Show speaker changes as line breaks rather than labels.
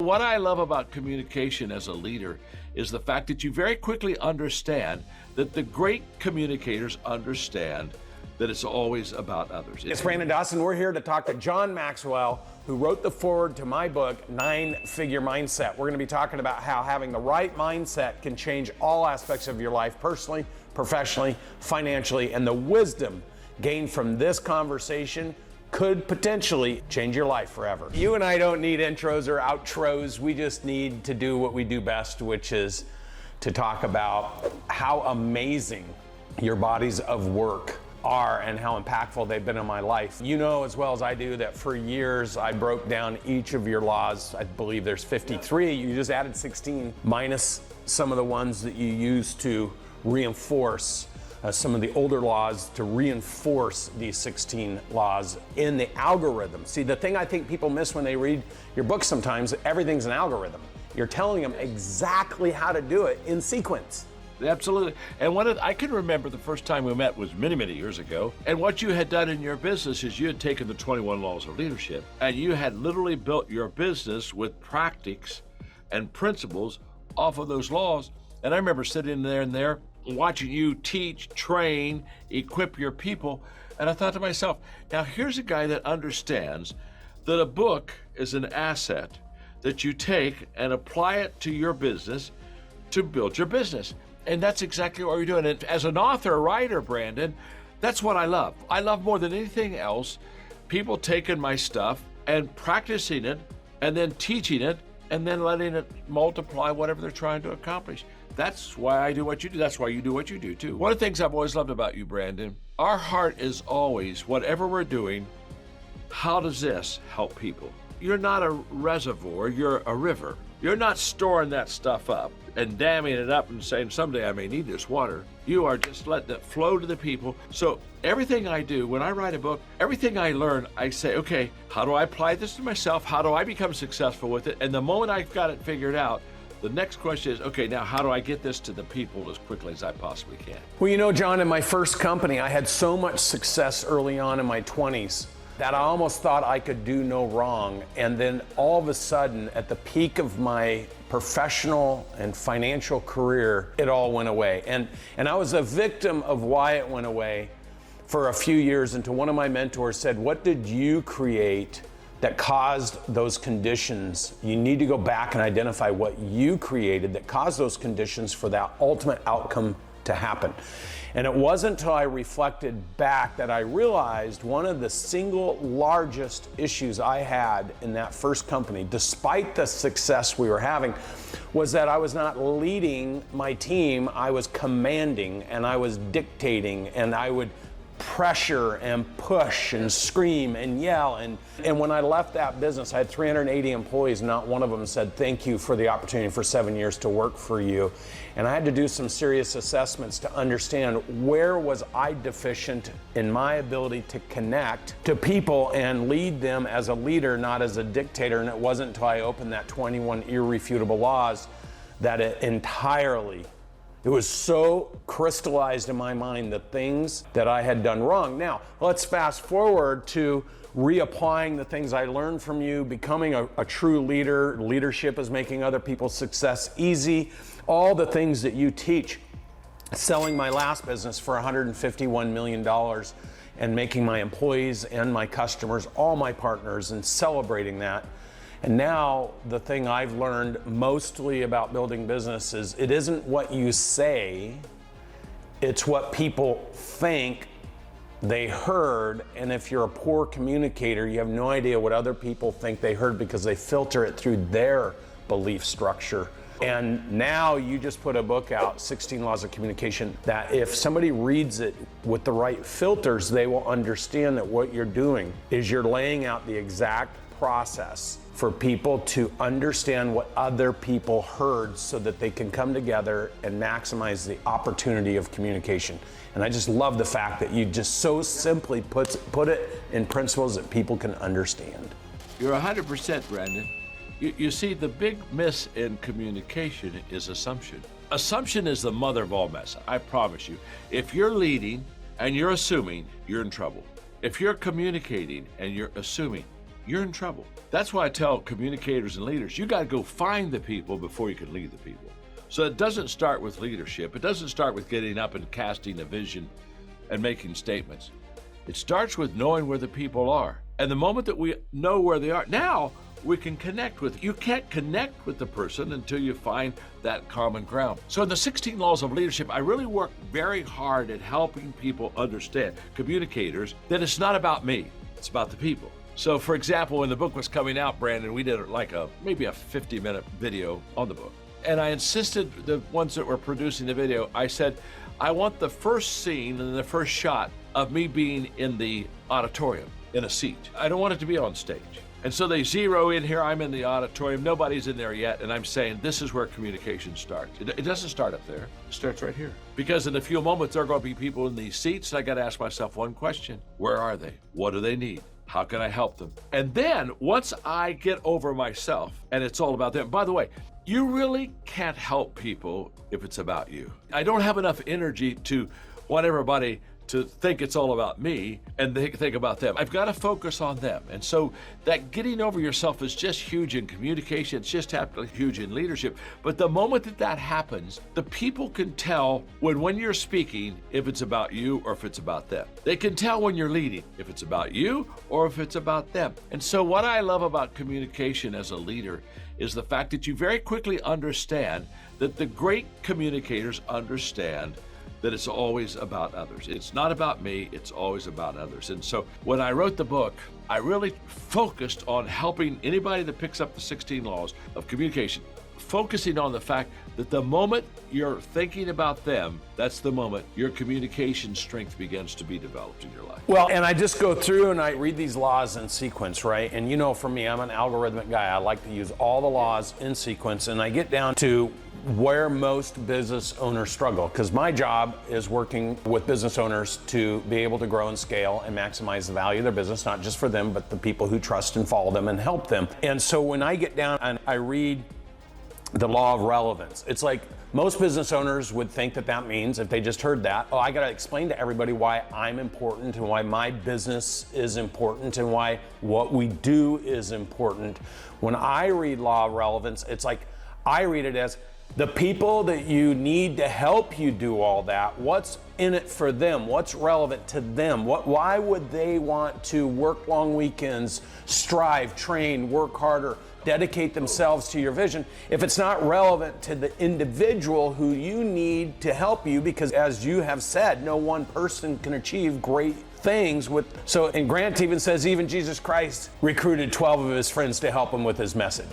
what I love about communication as a leader is the fact that you very quickly understand that the great communicators understand that it's always about others.
It's Brandon Dawson. We're here to talk to John Maxwell, who wrote the foreword to my book, 9-Figure Mindset. We're going to be talking about how having the right mindset can change all aspects of your life, personally, professionally, financially, and the wisdom gained from this conversation could potentially change your life forever. You and I don't need intros or outros. We just need to do what we do best, which is to talk about how amazing your bodies of work are and how impactful they've been in my life. You know as well as I do that for years I broke down each of your laws. I believe there's 53. You just added 16 minus some of the ones that you use to reinforce some of the older laws to reinforce these 16 laws in the algorithm. See, the thing I think people miss when they read your book sometimes, everything's an algorithm. You're telling them exactly how to do it in sequence.
Absolutely. And I can remember the first time we met was many, many years ago. And what you had done in your business is you had taken the 21 laws of leadership and you had literally built your business with practices and principles off of those laws. And I remember sitting there watching you teach, train, equip your people. And I thought to myself, now here's a guy that understands that a book is an asset that you take and apply it to your business to build your business. And that's exactly what you're doing. And as an author, writer, Brandon, that's what I love. I love more than anything else people taking my stuff and practicing it and then teaching it and then letting it multiply whatever they're trying to accomplish. That's why I do what you do. That's why you do what you do too. One of the things I've always loved about you, Brandon, our heart is always, whatever we're doing, how does this help people? You're not a reservoir, you're a river. You're not storing that stuff up and damming it up and saying, someday I may need this water. You are just letting it flow to the people. So everything I do, when I write a book, everything I learn, I say, okay, how do I apply this to myself? How do I become successful with it? And the moment I've got it figured out, the next question is, okay, now how do I get this to the people as quickly as I possibly can?
Well, you know, John, in my first company, I had so much success early on in my 20s that I almost thought I could do no wrong. And then all of a sudden, at the peak of my professional and financial career, it all went away. And I was a victim of why it went away for a few years until one of my mentors said, what did you create that caused those conditions? You need to go back and identify what you created that caused those conditions for that ultimate outcome to happen. And it wasn't until I reflected back that I realized one of the single largest issues I had in that first company, despite the success we were having, was that I was not leading my team. I was commanding and I was dictating, and I would pressure and push and scream and yell. And when I left that business, I had 380 employees. Not one of them said, thank you for the opportunity for 7 years to work for you. And I had to do some serious assessments to understand where was I deficient in my ability to connect to people and lead them as a leader, not as a dictator. And it wasn't until I opened that 21 irrefutable laws that it was so crystallized in my mind the things that I had done wrong. Now, let's fast forward to reapplying the things I learned from you, becoming a true leader. Leadership is making other people's success easy. All the things that you teach. Selling my last business for $151 million and making my employees and my customers all my partners and celebrating that. And now the thing I've learned mostly about building business is it isn't what you say, it's what people think they heard. And if you're a poor communicator, you have no idea what other people think they heard because they filter it through their belief structure. And now you just put a book out, 16 Laws of Communication, that if somebody reads it with the right filters, they will understand that what you're doing is you're laying out the exact process for people to understand what other people heard so that they can come together and maximize the opportunity of communication. And I just love the fact that you just so simply put it in principles that people can understand.
You're 100%, Brandon. You see, the big miss in communication is assumption. Assumption is the mother of all mess, I promise you. If you're leading and you're assuming, you're in trouble. If you're communicating and you're assuming, you're in trouble. That's why I tell communicators and leaders, you got to go find the people before you can lead the people. So it doesn't start with leadership. It doesn't start with getting up and casting a vision and making statements. It starts with knowing where the people are. And the moment that we know where they are, now we can connect with. You can't connect with the person until you find that common ground. So in the 16 Laws of Leadership, I really work very hard at helping people understand, communicators, that it's not about me, it's about the people. So for example, when the book was coming out, Brandon, we did like maybe a 50-minute video on the book. And I insisted, the ones that were producing the video, I said, I want the first scene and the first shot of me being in the auditorium, in a seat. I don't want it to be on stage. And so they zero in here, I'm in the auditorium, nobody's in there yet, and I'm saying this is where communication starts. It doesn't start up there, it starts right here. Because in a few moments, there are going to be people in these seats, and I got to ask myself one question. Where are they? What do they need? How can I help them? And then once I get over myself, and it's all about them, by the way, you really can't help people if it's about you. I don't have enough energy to want everybody to think it's all about me and think about them. I've got to focus on them. And so that getting over yourself is just huge in communication. It's just huge in leadership. But the moment that that happens, the people can tell when you're speaking if it's about you or if it's about them. They can tell when you're leading if it's about you or if it's about them. And so what I love about communication as a leader is the fact that you very quickly understand that the great communicators understand that it's always about others. It's not about me, it's always about others. And so when I wrote the book, I really focused on helping anybody that picks up the 16 laws of communication, focusing on the fact that the moment you're thinking about them, that's the moment your communication strength begins to be developed in your life.
Well, and I just go through and I read these laws in sequence, right? And you know, for me, I'm an algorithmic guy. I like to use all the laws in sequence, and I get down to where most business owners struggle, because my job is working with business owners to be able to grow and scale and maximize the value of their business, not just for them, but the people who trust and follow them and help them. And so when I get down and I read the law of relevance, it's like most business owners would think that that means, if they just heard that, oh, I got to explain to everybody why I'm important and why my business is important and why what we do is important. When I read law of relevance, it's like I read it as the people that you need to help you do all that, what's in it for them? What's relevant to them? Why would they want to work long weekends, strive, train, work harder, dedicate themselves to your vision if it's not relevant to the individual who you need to help you? Because as you have said, no one person can achieve great things and Grant even says even Jesus Christ recruited 12 of his friends to help him with his message.